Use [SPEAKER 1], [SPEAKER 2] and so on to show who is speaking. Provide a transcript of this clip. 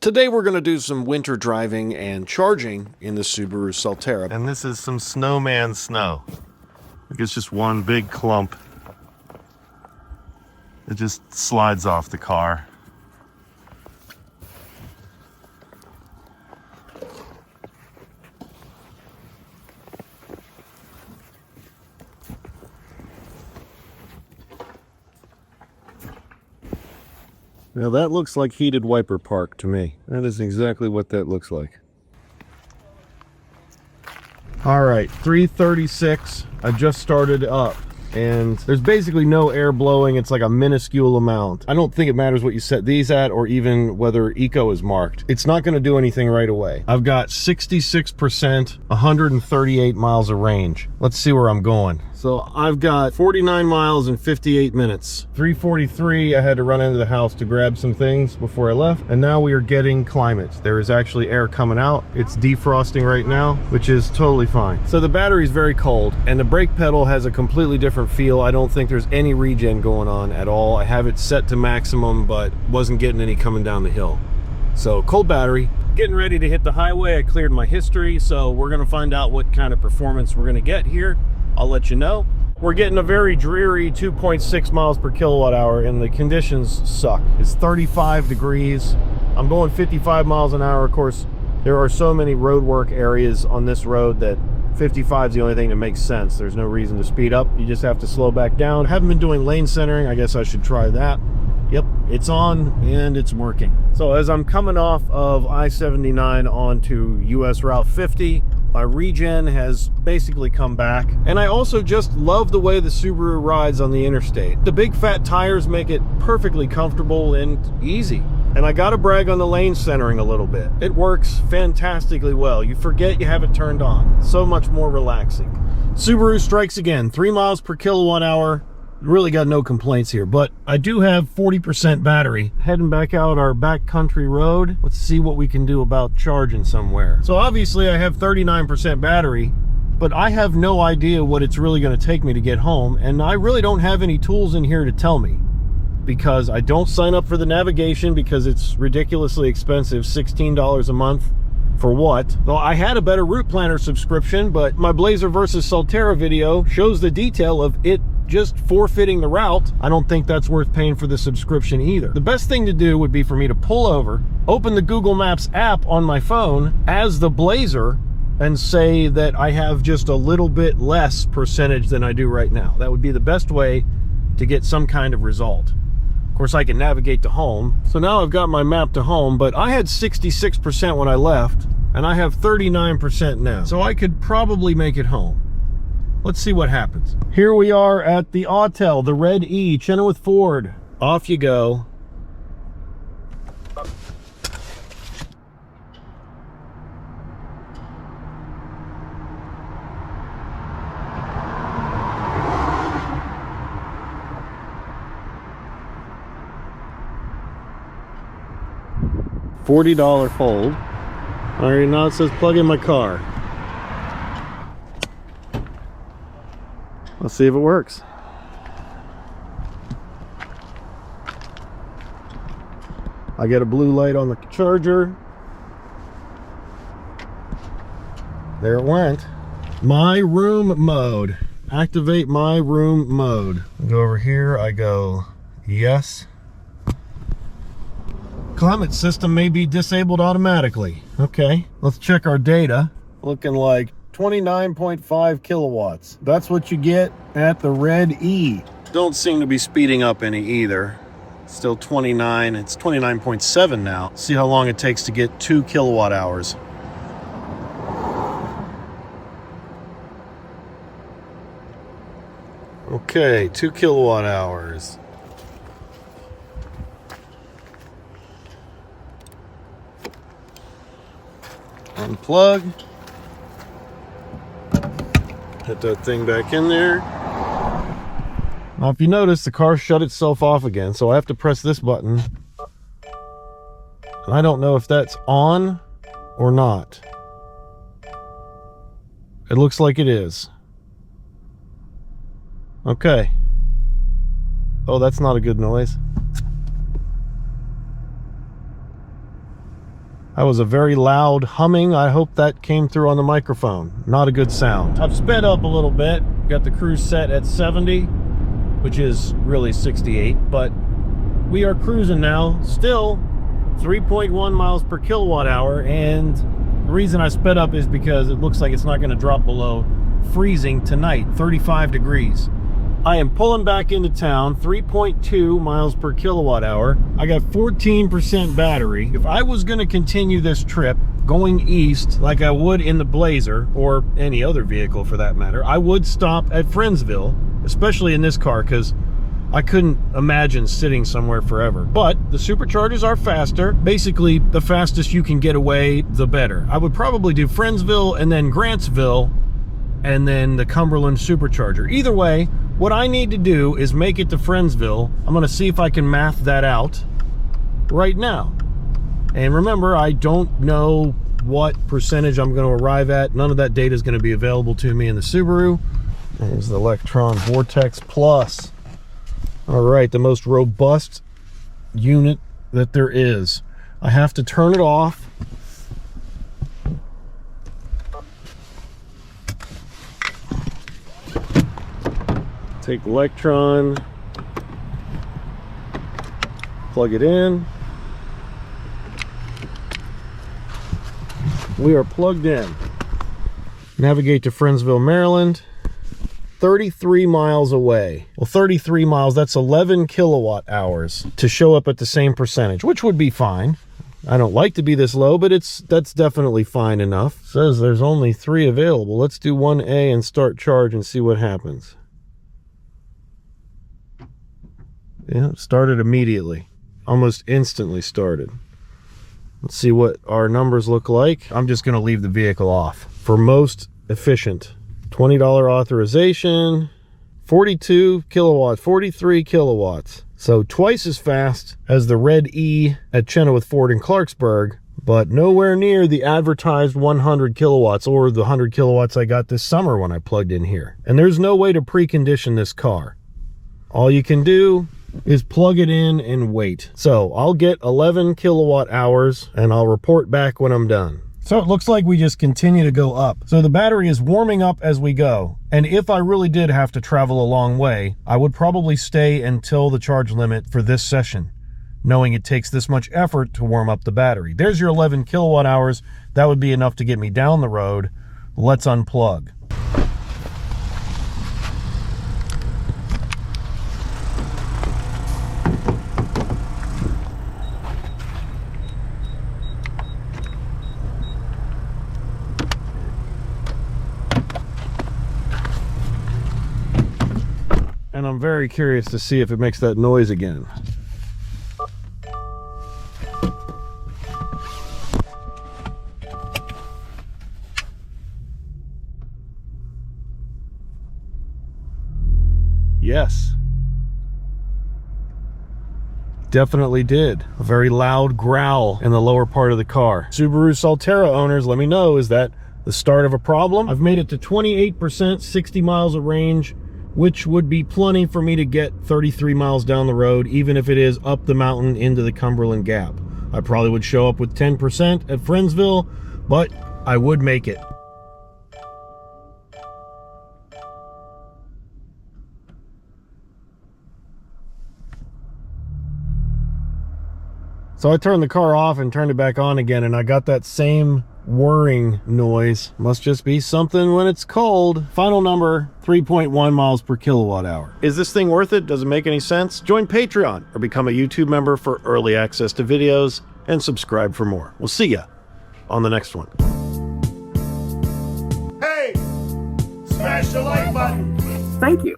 [SPEAKER 1] Today we're going to do some winter driving and charging in the Subaru Solterra.
[SPEAKER 2] And this is some snowman snow. Like it's just one big clump. It just slides off the car.
[SPEAKER 1] Now that looks like heated wiper park to me. That is exactly what that looks like. All right, 3:36. I just started up and there's basically no air blowing. It's like a minuscule amount. I don't think it matters what you set these at or even whether eco is marked. It's not going to do anything right away. I've got 66%, 138 miles of range. Let's see where I'm going. So I've got 49 miles in 58 minutes. 3:43, I had to run into the house to grab some things before I left. And now we are getting climate. There is actually air coming out. It's defrosting right now, which is totally fine. So the battery is very cold and the brake pedal has a completely different feel. I don't think there's any regen going on at all. I have it set to maximum, but wasn't getting any coming down the hill. So cold battery. Getting ready to hit the highway. I cleared my history, so we're gonna find out what kind of performance we're gonna get here. I'll let you know. We're getting a very dreary 2.6 miles per kilowatt hour and the conditions suck. It's 35 degrees. I'm going 55 miles an hour. Of course, there are so many road work areas on this road that 55 is the only thing that makes sense. There's no reason to speed up. You just have to slow back down. Haven't been doing lane centering. I guess I should try that. Yep, it's on and it's working. So as I'm coming off of I-79 onto US Route 50, my regen has basically come back. And I also just love the way the Subaru rides on the interstate. The big fat tires make it perfectly comfortable and easy. And I gotta brag on the lane centering a little bit. It works fantastically well. You forget you have it turned on. So much more relaxing. Subaru strikes again, 3 miles per kilowatt hour. Really got no complaints here, but I do have 40% battery. Heading back out our backcountry road. Let's see what we can do about charging somewhere. So obviously I have 39% battery, but I have no idea what it's really going to take me to get home, and I really don't have any tools in here to tell me, because I don't sign up for the navigation because it's ridiculously expensive, $16 a month. For what? Well, I had a better route planner subscription, but my Blazer versus Solterra video shows the detail of it just forfeiting the route. I don't think that's worth paying for the subscription either. The best thing to do would be for me to pull over, open the Google Maps app on my phone as the Blazer, and say that I have just a little bit less percentage than I do right now. That would be the best way to get some kind of result. Of course, I can navigate to home. So now I've got my map to home, but I had 66% when I left, and I have 39% now. So I could probably make it home. Let's see what happens. Here we are at the Autel, the Red E, Chenoweth Ford. Off you go. $40 fold. All right, now it says plug in my car. Let's see if it works. I get a blue light on the charger. There it went. My room mode. Activate my room mode. I go over here, I go yes. Climate system may be disabled automatically. Okay, let's check our data. Looking like 29.5 kilowatts. That's what you get at the Red E. Don't seem to be speeding up any either. Still 29, it's 29.7 now. See how long it takes to get 2 kilowatt hours. Okay, 2 kilowatt hours. Unplug. Hit that thing back in there. Now if you notice, the car shut itself off again, so I have to press this button. And I don't know if that's on or not. It looks like it is. Okay. Oh, that's not a good noise. That was a very loud humming. I hope that came through on the microphone. Not a good sound. I've sped up a little bit. Got the cruise set at 70, which is really 68, but we are cruising now. Still 3.1 miles per kilowatt hour, and the reason I sped up is because it looks like it's not going to drop below freezing tonight, 35 degrees. I am pulling back into town, 3.2 miles per kilowatt hour. I got 14% battery. If I was going to continue this trip going east like I would in the Blazer, or any other vehicle for that matter, I would stop at Friendsville, especially in this car, because I couldn't imagine sitting somewhere forever. But the superchargers are faster. Basically, the fastest you can get away, the better. I would probably do Friendsville and then Grantsville and then the Cumberland supercharger. Either way, what I need to do is make it to Friendsville. I'm going to see if I can math that out right now. And remember, I don't know what percentage I'm going to arrive at. None of that data is going to be available to me in the Subaru. There's the Electron Vortex Plus. All right, the most robust unit that there is. I have to turn it off. Take Electron, plug it in. We are plugged in. Navigate to Friendsville, Maryland. 33 miles away. Well, 33 miles, that's 11 kilowatt hours to show up at the same percentage, which would be fine. I don't like to be this low, but that's definitely fine enough. It says there's only 3 available. Let's do 1A and start charge and see what happens. Yeah, it started immediately. Almost instantly started. Let's see what our numbers look like. I'm just going to leave the vehicle off for most efficient. $20 authorization, 42 kilowatts, 43 kilowatts. So twice as fast as the Red E at Chenoweth Ford in Clarksburg, but nowhere near the advertised 100 kilowatts or the 100 kilowatts I got this summer when I plugged in here. And there's no way to precondition this car. All you can do is plug it in and wait. So I'll get 11 kilowatt hours and I'll report back when I'm done. So it looks like we just continue to go up. So the battery is warming up as we go. And if I really did have to travel a long way, I would probably stay until the charge limit for this session, knowing it takes this much effort to warm up the battery. There's your 11 kilowatt hours. That would be enough to get me down the road. Let's unplug. And I'm very curious to see if it makes that noise again. Yes. Definitely did. A very loud growl in the lower part of the car. Subaru Solterra owners, let me know, is that the start of a problem? I've made it to 28%, 60 miles of range, which would be plenty for me to get 33 miles down the road, even if it is up the mountain into the Cumberland Gap. I probably would show up with 10% at Friendsville, but I would make it. So I turned the car off and turned it back on again, and I got that same whirring noise. Must just be something when it's cold. Final number, 3.1 miles per kilowatt hour. Is this thing worth it? Does it make any sense? Join Patreon or become a YouTube member for early access to videos, and subscribe for more. We'll see ya on the next one.
[SPEAKER 3] Hey, smash the like button.
[SPEAKER 4] Thank you.